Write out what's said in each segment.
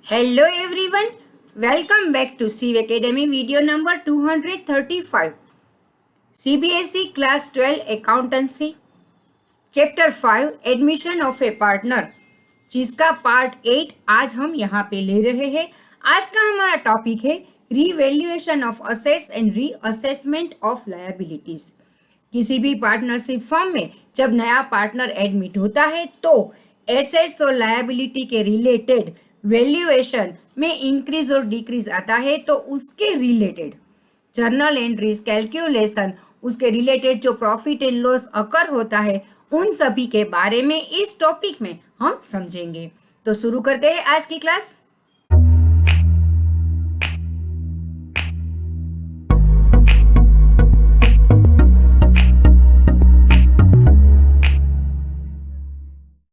Hello everyone, welcome back to Sieve Academy video number 235. CBSE Class 12 Accountancy Chapter 5 Admission of a Partner जिसका part 8 आज हम यहाँ पे ले रहे हैं। आज का हमारा टॉपिक है revaluation of assets and reassessment of liabilities. किसी भी पार्टनरशिप फर्म में जब नया पार्टनर एडमिट होता है तो एसेट्स और लायबिलिटी के रिलेटेड वैल्यूएशन में इंक्रीज और डिक्रीज आता है, तो उसके रिलेटेड जर्नल एंट्रीज, कैलकुलेशन, उसके रिलेटेड जो प्रॉफिट एंड लॉस अकर होता है, उन सभी के बारे में इस टॉपिक में हम समझेंगे। तो शुरू करते हैं आज की क्लास।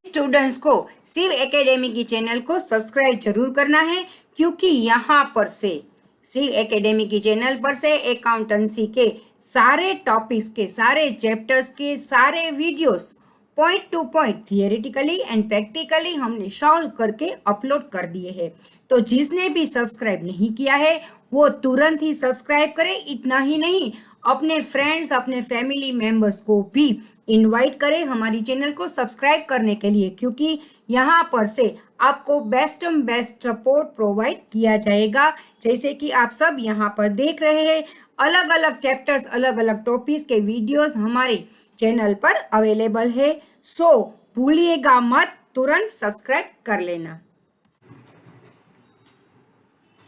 स्टूडेंट्स को शिव एकेडमी की चैनल को सब्सक्राइब जरूर करना है, क्योंकि यहाँ पर से शिव एकेडमी की चैनल पर से अकाउंटेंसी के सारे टॉपिक्स के, सारे चैप्टर्स के सारे videos point two point theoretically and practically हमने सॉल्व करके अपलोड कर दिए हैं। तो जिसने भी सब्सक्राइब नहीं किया है वो तुरंत ही सब्सक्राइब करे। इतना ही नहीं, अपने फ्रेंड्स, अपने फैमिली मेंबर्स को भी इनवाइट करें हमारी चैनल को सब्सक्राइब करने के लिए, क्योंकि यहाँ पर से आपको बेस्ट सपोर्ट प्रोवाइड किया जाएगा। जैसे कि आप सब यहाँ पर देख रहे हैं, अलग अलग चैप्टर्स, अलग अलग टॉपिक्स के वीडियोस हमारे चैनल पर अवेलेबल है। सो भूलिएगा मत, तुरंत सब्सक्राइब कर लेना।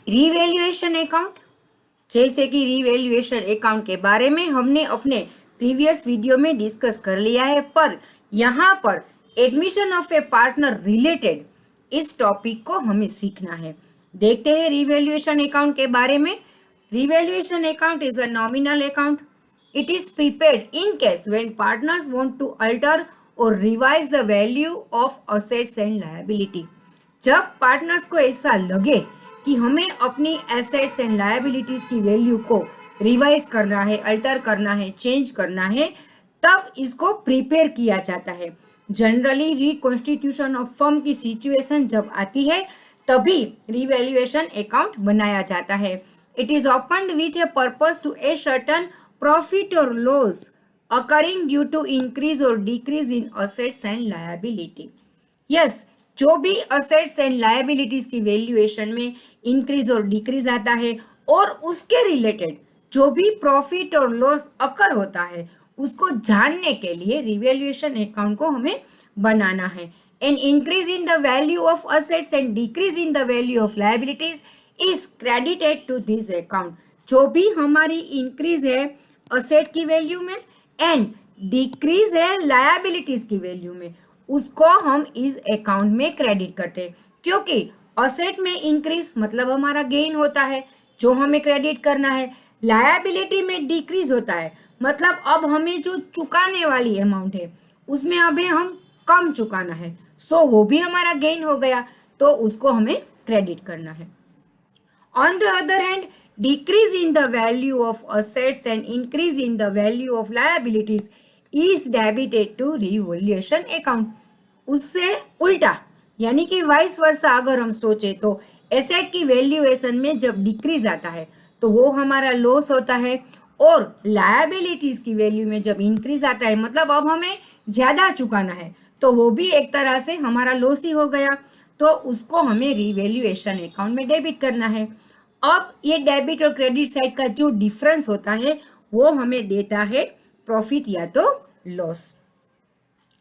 रीवैल्यूएशन अकाउंट, जैसे कि रीवैल्यूएशन अकाउंट के बारे में हमने अपने प्रीवियस वीडियो में डिस्कस कर लिया है, पर यहाँ पर admission of a partner related इस टॉपिक को हमें सीखना है। देखते हैं रीवैल्यूएशन अकाउंट के बारे में। Revaluation account is a nominal account. It is prepared in case when partners want to alter or revise the value of assets and liability. जब पार्टनर्स को ऐसा लगे कि हमें अपनी एसेट्स एंड लायबिलिटीज की वैल्यू को रिवाइज करना है, अल्टर करना है, चेंज करना है, तब इसको प्रिपेयर किया जाता है। जनरली रिकॉन्स्टिट्यूशन ऑफ फर्म की सिचुएशन जब आती है तभी रिवैल्यूएशन अकाउंट बनाया जाता है। It is opened with a purpose to a certain profit or loss occurring due to increase or decrease in assets and liability. Yes, जो भी assets and liabilities की valuation में increase और decrease आता है और उसके related जो भी profit और loss occur होता है, उसको जानने के लिए revaluation account को हमें बनाना है। An increase in the value of assets and decrease in the value of liabilities is credited to this account. जो भी हमारी increase है असेट की वैल्यू में एंड डिक्रीज है लायबिलिटीज की वैल्यू में, उसको हम इस अकाउंट में क्रेडिट करते हैं। क्योंकि असेट में इंक्रीज मतलब हमारा गेन होता है जो हमें क्रेडिट करना है, लायबिलिटी में डिक्रीज होता है मतलब अब हमें जो चुकाने वाली अमाउंट है उसमें अभी हम कम चुकाना है, सो वो भी हमारा गेन हो गया, तो उसको हमें क्रेडिट करना है। On the other hand, decrease in the value of assets and increase in the value of liabilities is debited to revaluation account. उससे उल्टा यानी कि वाइस वर्सा अगर हम सोचे तो एसेट की वैल्यूएशन में जब डिक्रीज आता है तो वो हमारा लॉस होता है, और लायबिलिटीज की वैल्यू में जब इंक्रीज आता है मतलब अब हमें ज्यादा चुकाना है, तो वो भी एक तरह से हमारा लॉस ही हो गया, तो उसको हमें रिवैल्यूएशन अकाउंट में डेबिट करना है। अब ये डेबिट और क्रेडिट साइड का जो डिफरेंस होता है वो हमें देता है प्रॉफिट या तो लॉस।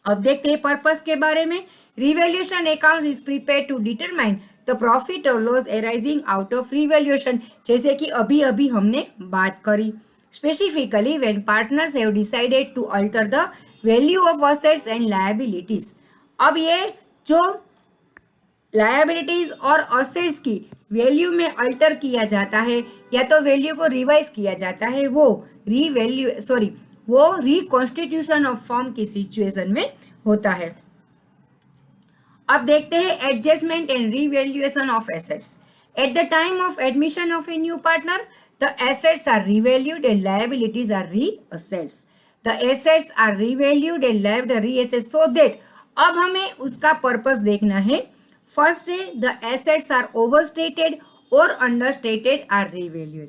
अब देखते हैं पर्पस के बारे में। Revaluation account is prepared to determine the profit और loss arising out of revaluation, जैसे कि अभी अभी हमने बात करी। Specifically when partners have decided to alter the value of assets and liabilities. अब ये जो लायबिलिटीज और असेट्स की वैल्यू में अल्टर किया जाता है या तो वैल्यू को रिवाइज किया जाता है, वो रिकॉन्स्टिट्यूशन ऑफ फर्म की सिचुएशन में होता है। अब देखते हैं adjustment and revaluation of assets. At the time of admission of a new partner the assets are revalued and liabilities are reassessed. The assets are revalued and liabilities are reassessed, so that अब हमें उसका purpose देखना है। First है the assets are overstated और understated are revalued.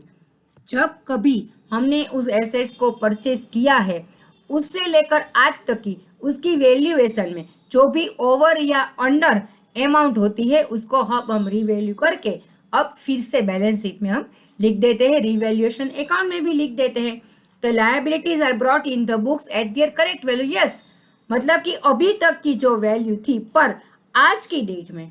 जब कभी हमने उस एसेट्स को परचेज किया है उससे लेकर आज तक की उसकी वैल्यूएशन में जो भी ओवर या अंडर अमाउंट होती है उसको हम रीवैल्यू करके अब फिर से बैलेंस शीट में हम लिख देते हैं, रिवैल्यूएशन अकाउंट में भी लिख देते हैं। The liabilities are brought in the books at their correct value. Yes, मतलब कि अभी तक की जो वैल्यू थी पर आज की डेट में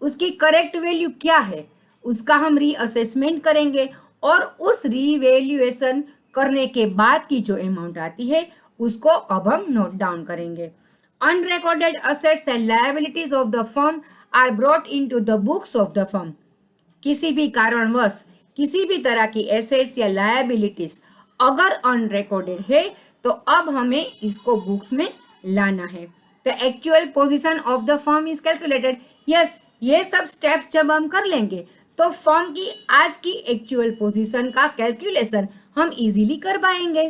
उसकी करेक्ट वैल्यू क्या है उसका हम रीअसेसमेंट करेंगे और उस रीवैल्यूएशन करने के बाद की जो अमाउंट आती है उसको अब हम नोट डाउन करेंगे। Unrecorded assets and liabilities of the firm are brought into the books of the firm. किसी भी कारणवश किसी भी तरह की एसेट्स या लायबिलिटीज अगर अनरिकॉर्डेड है तो अब हमें इसको बुक्स में लाना है। The actual position of the firm is calculated. Yes, ये सब स्टेप्स जब हम कर लेंगे तो फर्म की आज की एक्चुअल पोजीशन का कैलकुलेशन हम इजीली कर पाएंगे।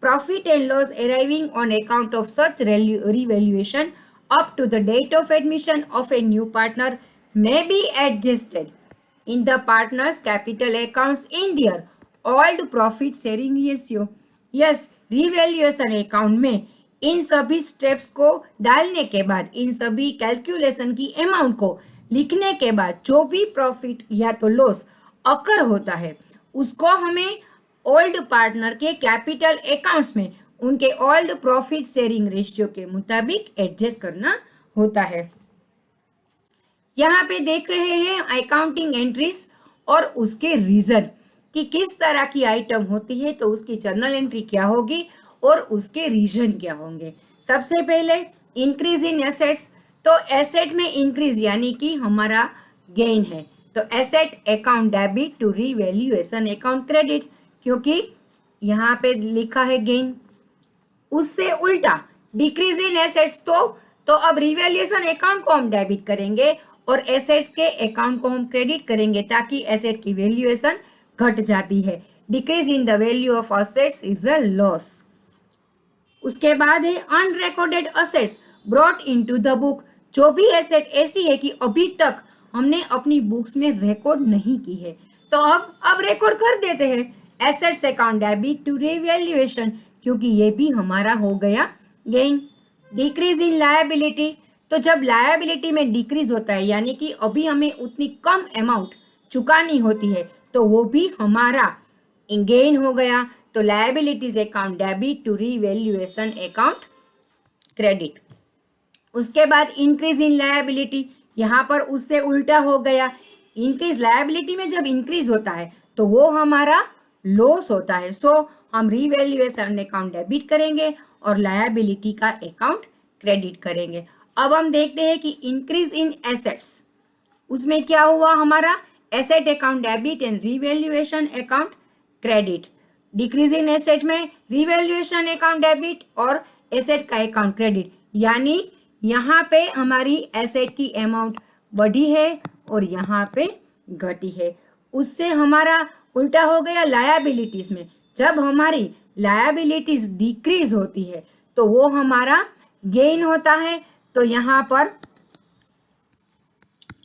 Profit and loss arriving on account of such revaluation up to the date of admission of a new partner may be adjusted in the partner's capital accounts in their old profit sharing ratio. Yes, revaluation account में इन सभी steps को डालने के बाद इन सभी calculation की amount को लिखने के बाद जो भी प्रॉफिट या तो लॉस अकर होता है उसको हमें ओल्ड पार्टनर के कैपिटल अकाउंट्स में उनके ओल्ड प्रॉफिट शेयरिंग रेशियो के मुताबिक एडजस्ट करना होता है। यहाँ पे देख रहे हैं अकाउंटिंग एंट्रीज और उसके रीजन कि किस तरह की आइटम होती है तो उसकी जर्नल एंट्री क्या होगी और उसके रीजन क्या होंगे। सबसे पहले इंक्रीज इन एसेट्स, तो एसेट में इंक्रीज यानी कि हमारा गेन है तो asset account debit to revaluation account credit, क्योंकि यहाँ पे लिखा है गेन। उससे उल्टा डिक्रीज इन एसेट्स तो अब रिवैल्यूएशन अकाउंट को हम डेबिट करेंगे और एसेट्स के अकाउंट को हम क्रेडिट करेंगे ताकि एसेट की वैल्यूएशन घट जाती है। Decrease in the value of assets is a loss. उसके बाद है unrecorded assets brought into the book, जो भी एसेट ऐसी है कि अभी तक हमने अपनी बुक्स में रिकॉर्ड नहीं की है तो अब रिकॉर्ड कर देते हैं assets account debit to revaluation, क्योंकि ये भी हमारा हो गया गेन। डिक्रीज इन लायबिलिटी, तो जब लायबिलिटी में डिक्रीज होता है यानी कि अभी हमें उतनी कम अमाउंट चुकानी होती है तो वो भी हमारा गेन हो गया। तो liabilities account debit to revaluation account credit. उसके बाद इंक्रीज इन लायबिलिटी, यहाँ पर उससे उल्टा हो गया। इंक्रीज लायबिलिटी में जब इंक्रीज होता है तो वो हमारा लॉस होता है, सो हम रीवैल्यूएशन अकाउंट डेबिट करेंगे और लायबिलिटी का अकाउंट क्रेडिट करेंगे। अब हम देखते हैं कि इंक्रीज इन एसेट्स, उसमें क्या हुआ हमारा asset account debit and revaluation account credit. Decrease in asset में रीवैल्यूएशन अकाउंट डेबिट और एसेट का अकाउंट क्रेडिट, यानी यहाँ पे हमारी एसेट की अमाउंट बढ़ी है और यहाँ पे घटी है। उससे हमारा उल्टा हो गया लायबिलिटीज में, जब हमारी लायबिलिटीज डिक्रीज होती है तो वो हमारा गेन होता है। तो यहाँ पर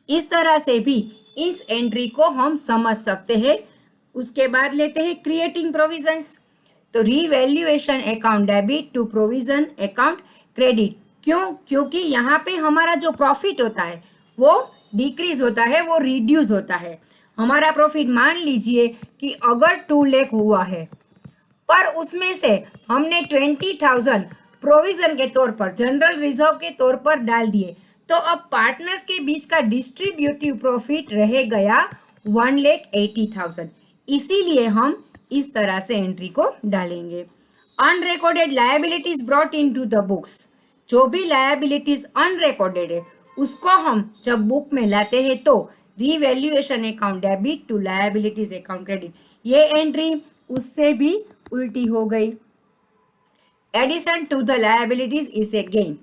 इस तरह से भी इस एंट्री को हम समझ सकते हैं। उसके बाद लेते हैं क्रिएटिंग प्रोविजंस, तो revaluation account debit to provision account credit. क्यों? क्योंकि यहाँ पे हमारा जो प्रॉफिट होता है वो डिक्रीज होता है, वो रिड्यूस होता है। हमारा प्रॉफिट मान लीजिए कि अगर 2 लाख हुआ है पर उसमें से हमने 20,000 प्रोविजन के तौर पर जनरल रिजर्व के तौर पर डाल दिए तो अब पार्टनर्स के बीच का डिस्ट्रीब्यूटिव प्रॉफिट रह गया 1,80,000। इसीलिए हम इस तरह से एंट्री को डालेंगे। Unrecorded liabilities brought into the books, जो भी लायबिलिटीज अनरिकॉर्डेड है उसको हम जब बुक में लाते हैं तो revaluation account debit to liabilities account credit, ये एंट्री उससे भी उल्टी हो गई। Addition to the liabilities is a gain.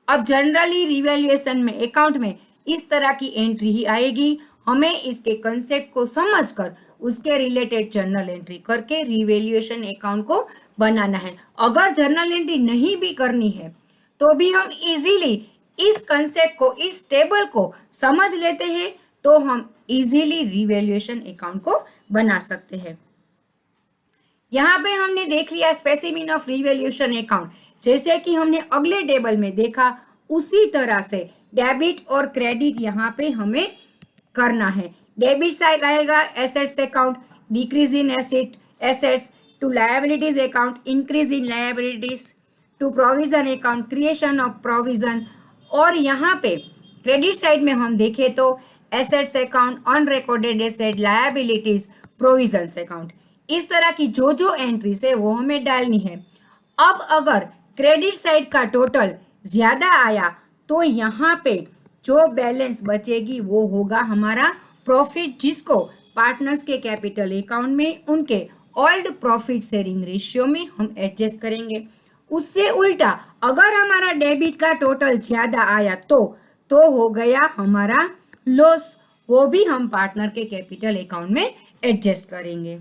अब जनरली रिवैल्यूएशन में अकाउंट में इस तरह की एंट्री ही आएगी। हमें इसके कंसेप्ट को समझकर उसके रिलेटेड जर्नल एंट्री करके रिवैल्यूएशन अकाउंट को बनाना है। अगर जर्नल एंट्री नहीं भी करनी है तो भी हम इजीली इस कंसेप्ट को, इस टेबल को समझ लेते हैं तो हम इजीली रिवैल्यूएशन अकाउंट को बना सकते हैं। यहाँ पे हमने देख लिया स्पेसिमेन ऑफ रिवैल्यूएशन अकाउंट, जैसे कि हमने अगले टेबल में देखा उसी तरह से डेबिट और क्रेडिट यहाँ पे हमें करना है। डेबिट साइड आएगा assets account, decrease in assets, to liabilities account, increase in liabilities, to provision account, creation of provision. और यहाँ पे क्रेडिट साइड में हम देखें तो assets account, unrecorded asset, liabilities, provisions account, इस तरह की जो एंट्रीज है वो हमें डालनी है। अब अगर क्रेडिट साइड का टोटल ज्यादा आया तो यहाँ पे जो बैलेंस बचेगी वो होगा हमारा प्रॉफिट, जिसको पार्टनर्स के कैपिटल अकाउंट में उनके ओल्ड प्रॉफिट शेयरिंग रेशियो में हम एडजस्ट करेंगे। उससे उल्टा अगर हमारा डेबिट का टोटल ज्यादा आया तो हो गया हमारा लॉस, वो भी हम पार्टनर के कैपिटल अकाउंट में एडजस्ट करेंगे।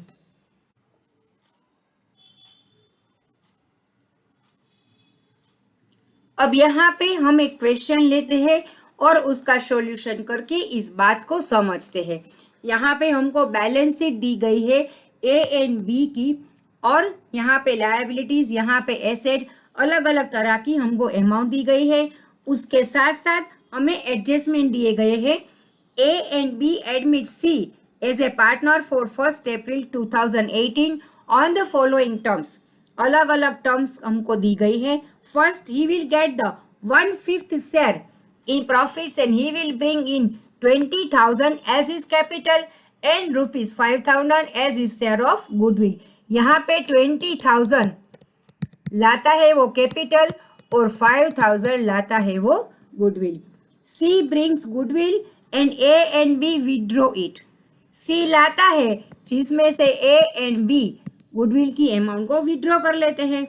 अब यहाँ पे हम एक क्वेश्चन लेते हैं और उसका सॉल्यूशन करके इस बात को समझते हैं। यहाँ पे हमको बैलेंस शीट दी गई है ए एंड बी की, और यहाँ पे लायबिलिटीज, यहाँ पे एसेट, अलग अलग तरह की हमको अमाउंट दी गई है। उसके साथ साथ हमें एडजस्टमेंट दिए गए हैं। A and B admit C as a partner for 1 April 2018 on the following terms. अलग अलग टर्म्स हमको दी गई है। First, he will get the 1/5 share in profits and he will bring in 20,000 as his capital and rupees 5,000 as his share of goodwill। यहाँ पे 20,000 लाता है वो कैपिटल और 5,000 लाता है वो goodwill. C brings goodwill and A and B withdraw it। C लाता है जिसमें से A and B गुडविल की अमाउंट को विड्रॉ कर लेते हैं।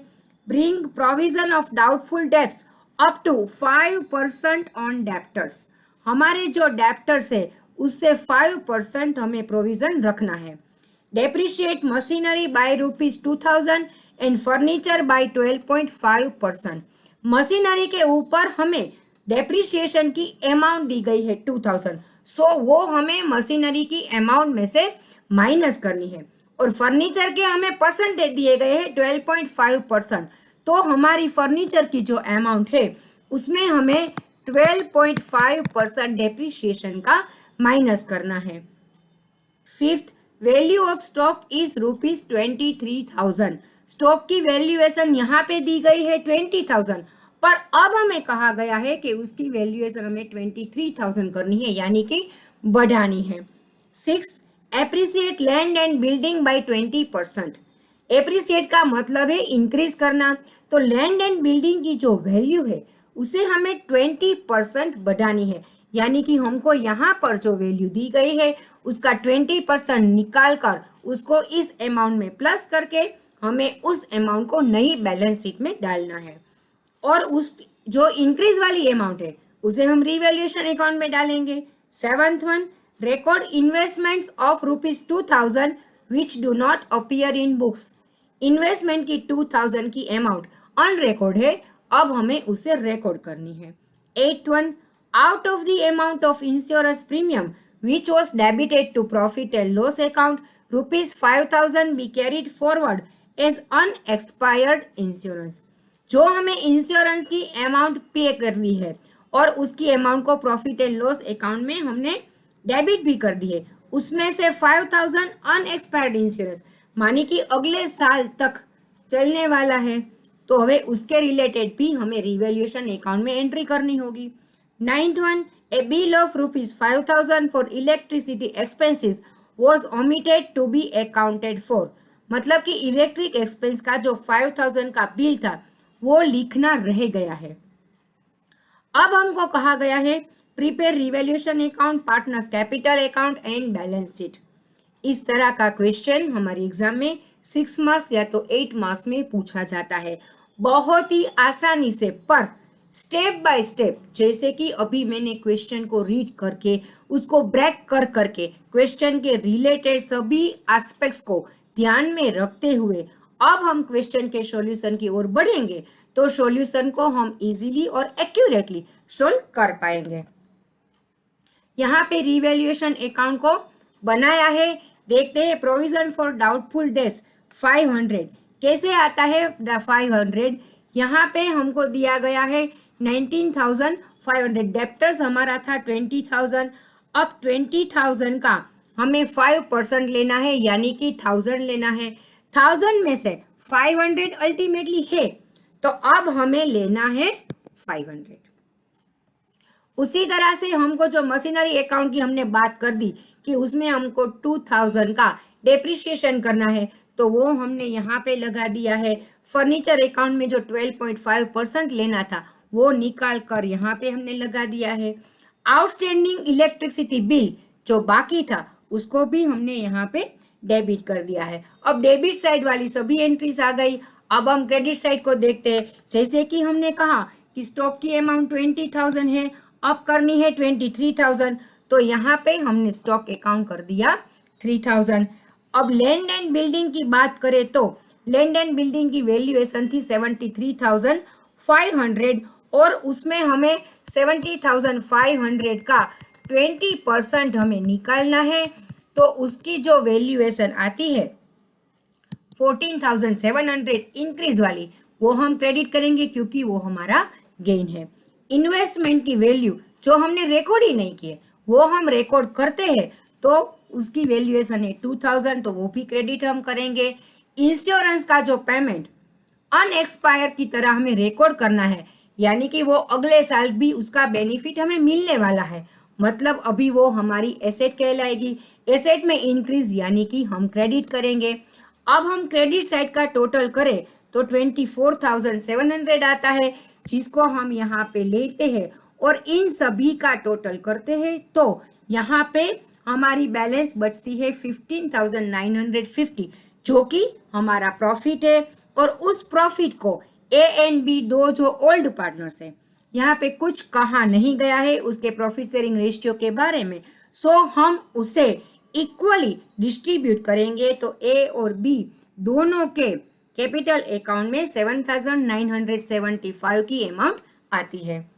Bring provision of doubtful debts up to 5% on debtors. हमारे जो डेप्टर्स है उससे 5% हमें प्रोविजन रखना है। Depreciate machinery by ₹2,000 and furniture by 12.5%। Machinery के ऊपर हमें डेप्रिशिएशन की अमाउंट दी गई है 2,000, सो वो हमें मशीनरी की अमाउंट में से माइनस करनी है। और फर्नीचर के हमें परसेंटेज दिए गए हैं 12.5%, तो हमारी फर्नीचर की जो अमाउंट है उसमें हमें 12.5% डेप्रिशिएशन का माइनस करना है। Fifth, value of stock is ₹23,000। Stock की वैल्यूएशन यहाँ पे दी गई है 20,000, पर अब हमें कहा गया है कि उसकी वैल्यूएशन हमें 23,000 करनी है, यानी कि बढ़ानी है। Six, appreciate land and building bye 20%। Appreciate का मतलब है इंक्रीज करना, तो लैंड एंड बिल्डिंग की जो वैल्यू है उसे हमें 20% बढ़ानी है, यानी कि हमको यहाँ पर जो वैल्यू दी गई है उसका 20% निकाल कर उसको इस अमाउंट में प्लस करके हमें उस अमाउंट को नई बैलेंस शीट में डालना है। और उस जो इंक्रीज वाली अमाउंट है उसे हम रिवैल्यूएशन अकाउंट में डालेंगे। Seventh one, record investments of ₹2,000 which do not appear in books। Investment की 2,000 की अमाउंट अनरिकॉर्ड है, अब हमें उसे रिकॉर्ड करनी है। 8th one, out of the amount of insurance premium which was debited to profit and loss account ₹5,000 be carried forward as unexpired insurance। जो हमें इंश्योरेंस की अमाउंट पे करनी है और उसकी अमाउंट को प्रॉफिट एंड लॉस अकाउंट में हमने डेबिट भी कर दी है, उसमें से 5,000 अनएक्सपायर्ड इंश्योरेंस मानी कि अगले साल तक चलने वाला है, तो हमें उसके रिलेटेड भी हमें रिवैल्यूएशन अकाउंट में एंट्री करनी होगी। 9th one, a bill of ₹5,000 for electricity expenses was omitted to be accounted for. मतलब कि इलेक्ट्रिक एक्सपेंस का जो 5,000 का बिल था वो लिखना रह गया है। अब हमको कहा गया है prepare revaluation account, partners capital account and balance sheet. इस तरह का क्वेश्चन हमारे एग्जाम में 6 मार्क्स या तो 8 मार्क्स में पूछा जाता है, बहुत ही आसानी से, पर स्टेप बाय स्टेप। जैसे कि अभी मैंने क्वेश्चन को रीड करके उसको ब्रेक कर करके क्वेश्चन के रिलेटेड सभी एस्पेक्ट्स को ध्यान में रखते हुए अब हम क्वेश्चन के सॉल्यूशन की ओर बढ़ेंगे तो सॉल्यूशन को हम इजीली और एक्यूरेटली सोल्व कर पाएंगे। यहाँ पे रिवैल्यूएशन अकाउंट को बनाया है। देखते हैं प्रोविजन फॉर डाउटफुल डेट्स 500 कैसे आता है। 500 यहाँ पे हमको दिया गया है 19,500। डेप्टर्स हमारा था 20,000। अब 20,000 का हमें 5% लेना है, यानी कि 1000 लेना है। 1000 में से 500 अल्टीमेटली है, तो अब हमें लेना है 500। उसी तरह से हमको जो मशीनरी अकाउंट की हमने बात कर दी कि उसमें हमको 2000 का डेप्रिसिएशन करना है, तो वो हमने यहाँ पे लगा दिया है। फर्नीचर अकाउंट में जो 12.5% लेना था वो निकाल कर यहाँ पे हमने लगा दिया है। आउटस्टैंडिंग इलेक्ट्रिसिटी बिल जो बाकी था उसको भी हमने यहाँ पे डेबिट कर दिया है। अब डेबिट साइड वाली सभी एंट्रीज आ गई। अब हम क्रेडिट साइड को देखते हैं। जैसे कि हमने कहा कि स्टॉक की अमाउंट 20,000 है, अब करनी है 23,000, तो यहाँ पे हमने स्टॉक अकाउंट कर दिया 3000। अब लैंड एंड बिल्डिंग की बात करें तो लैंड एंड बिल्डिंग की वैल्यूएशन थी 73,500 और उसमें हमें 70,500 का 20% हमें निकालना है, तो उसकी जो वैल्यूएशन आती है 14,700 इंक्रीज वाली, वो हम क्रेडिट करेंगे क्योंकि वो हमारा गेन है। इन्वेस्टमेंट की वैल्यू जो हमने रिकॉर्ड ही नहीं किए वो हम रिकॉर्ड करते हैं, तो उसकी वैल्यूएशन है 2000, तो वो भी क्रेडिट हम करेंगे। इंश्योरेंस का जो पेमेंट अनएक्सपायर की तरह हमें रिकॉर्ड करना है, यानी कि वो अगले साल भी उसका बेनिफिट हमें मिलने वाला है, मतलब अभी वो हमारी एसेट कहलाएगी। एसेट में इंक्रीज यानी कि हम क्रेडिट करेंगे। अब हम क्रेडिट साइड का टोटल करें तो 24,700 आता है, जिसको हम यहाँ पे लेते हैं और इन सभी का टोटल करते हैं, तो यहाँ पे हमारी बैलेंस बचती है 15,950, जो कि हमारा प्रॉफिट है। और उस प्रॉफिट को ए एंड बी दो जो ओल्ड पार्टनर्स है, यहाँ पे कुछ कहा नहीं गया है उसके प्रॉफिट शेयरिंग रेशियो के बारे में, सो हम उसे इक्वली डिस्ट्रीब्यूट करेंगे, तो ए और बी दोनों के कैपिटल अकाउंट में 7,975 की अमाउंट आती है।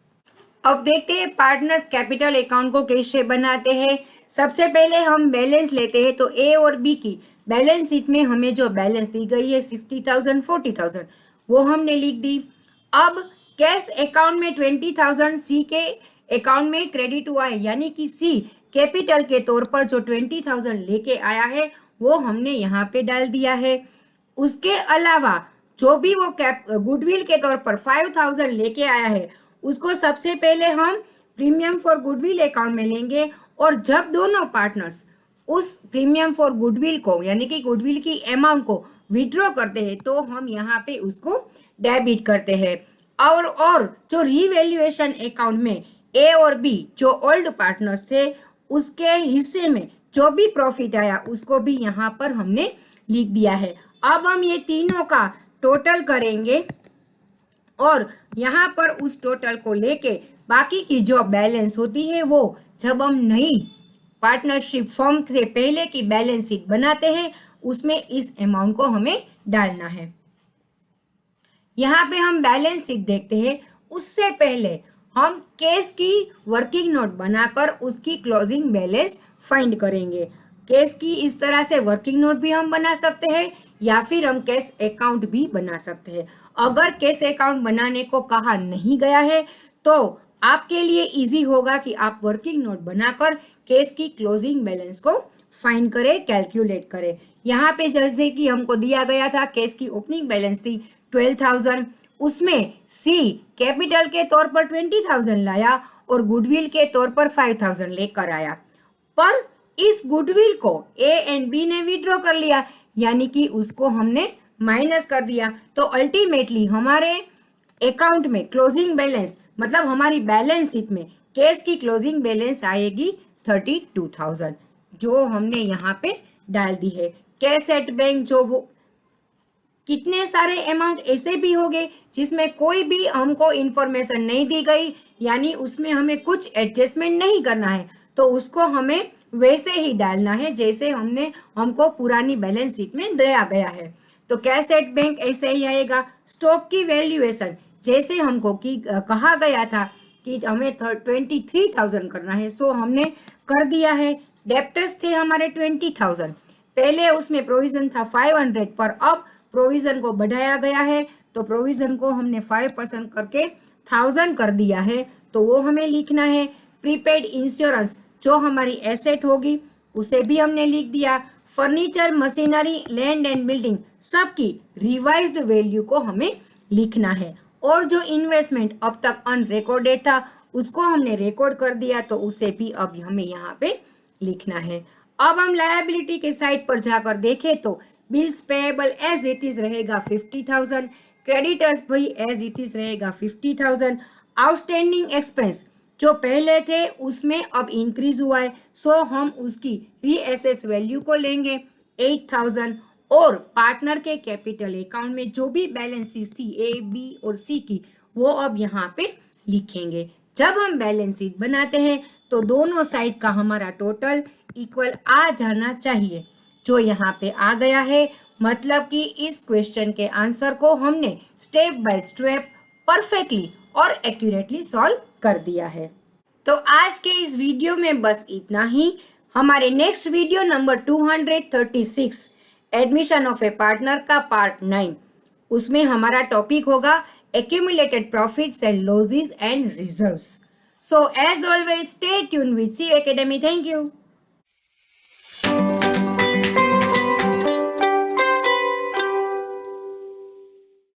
अब देखते हैं पार्टनर्स कैपिटल अकाउंट को कैसे बनाते हैं। सबसे पहले हम बैलेंस लेते हैं, तो ए और बी की बैलेंस शीट में हमें जो बैलेंस दी गई है 60,000 40,000 वो हमने लिख दी। अब कैश अकाउंट में 20,000 सी के अकाउंट में क्रेडिट हुआ है, यानी कि सी कैपिटल के तौर पर जो 20,000 लेके आया है वो हमने यहाँ पे डाल दिया है। उसके अलावा जो भी वो गुडविल के तौर पर 5,000 लेके आया है उसको सबसे पहले हम प्रीमियम फॉर गुडविल अकाउंट में लेंगे, और जब दोनों पार्टनर्स उस प्रीमियम फॉर गुडविल को यानी कि गुडविल की अमाउंट को विड्रॉ करते हैं तो हम यहाँ पे उसको डेबिट करते हैं। और जो रीवैल्यूएशन अकाउंट में ए और बी जो ओल्ड पार्टनर्स थे उसके हिस्से में जो भी प्रॉफिट आया उसको भी यहाँ पर हमने लिख दिया है। अब हम ये तीनों का टोटल करेंगे और यहाँ पर उस टोटल को लेके बाकी की जो बैलेंस होती है वो जब हम नई पार्टनरशिप फॉर्म से पहले की बैलेंस शीट बनाते हैं उसमें इस अमाउंट को हमें डालना है। यहाँ पे हम बैलेंस शीट देखते हैं, उससे पहले हम कैश की वर्किंग नोट बनाकर उसकी क्लोजिंग बैलेंस फाइंड करेंगे। कैश की इस तरह से वर्किंग नोट भी हम बना सकते हैं या फिर हम कैश अकाउंट भी बना सकते हैं। अगर कैश अकाउंट बनाने को कहा नहीं गया है तो आपके लिए इजी होगा कि आप वर्किंग नोट बनाकर कैश की क्लोजिंग बैलेंस को फाइंड करें, कैलकुलेट करें। यहाँ पे जैसे कि हमको दिया गया था कैश की ओपनिंग बैलेंस थी 12,000, उसमें सी कैपिटल के तौर पर 20,000 लाया और गुडविल के तौर पर 5,000 लेकर आया, पर इस गुडविल को ए एंड बी ने विड्रॉ कर लिया, यानी कि उसको हमने माइनस कर दिया, तो अल्टीमेटली हमारे अकाउंट में क्लोजिंग बैलेंस मतलब हमारी बैलेंस शीट में कैश की क्लोजिंग बैलेंस आएगी 32,000 जो हमने यहाँ पे डाल दी है। कैश एट बैंक जो वो कितने सारे अमाउंट ऐसे भी हो गए जिसमें कोई भी हमको इंफॉर्मेशन नहीं दी गई, यानी उसमें हमें कुछ एडजस्टमेंट नहीं करना है, तो उसको हमें वैसे ही डालना है जैसे हमको पुरानी बैलेंस शीट में दिया गया है। तो कैसेट बैंक ऐसे ही आएगा। स्टॉक की वैल्यूएशन जैसे हमको कहा गया था कि हमें 23,000 करना है, सो हमने कर दिया है। डेप्टर्स थे हमारे 20,000, पहले उसमें प्रोविजन था 500, पर अब प्रोविजन को बढ़ाया गया है तो प्रोविजन को हमने 5% करके 1000 कर दिया है, तो वो हमें लिखना है। प्रीपेड इंश्योरेंस जो हमारी एसेट होगी उसे भी हमने लिख दिया। Furniture, machinery, land and building सबकी रिवाइज्ड वैल्यू को हमें लिखना है। और जो इन्वेस्टमेंट अब तक अनरिकॉर्डेड था उसको हमने रिकॉर्ड कर दिया, तो उसे भी अब हमें यहाँ पे लिखना है। अब हम लायबिलिटी के साइड पर जाकर देखें तो bills payable as it is रहेगा 50,000, क्रेडिटर्स भी एज इट इज रहेगा 50,000। आउटस्टैंडिंग एक्सपेंस जो पहले थे उसमें अब इंक्रीज हुआ है, सो हम उसकी रीएसेस वैल्यू को लेंगे 8,000। और पार्टनर के कैपिटल अकाउंट में जो भी बैलेंस शीट थी ए, बी और सी की, वो अब यहाँ पे लिखेंगे। जब हम बैलेंस शीट बनाते हैं तो दोनों साइड का हमारा टोटल इक्वल आ जाना चाहिए, जो यहाँ पे आ गया है। मतलब कि इस क्वेश्चन के आंसर को हमने स्टेप बाय स्टेप परफेक्टली और एक्यूरेटली सॉल्व कर दिया है। तो आज के इस वीडियो में बस इतना ही। हमारे next video number 236 admission of a partner का पार्ट 9, उसमें हमारा टॉपिक होगा accumulated profits and losses and reserves. So as always stay tuned with CU Academy. Thank you.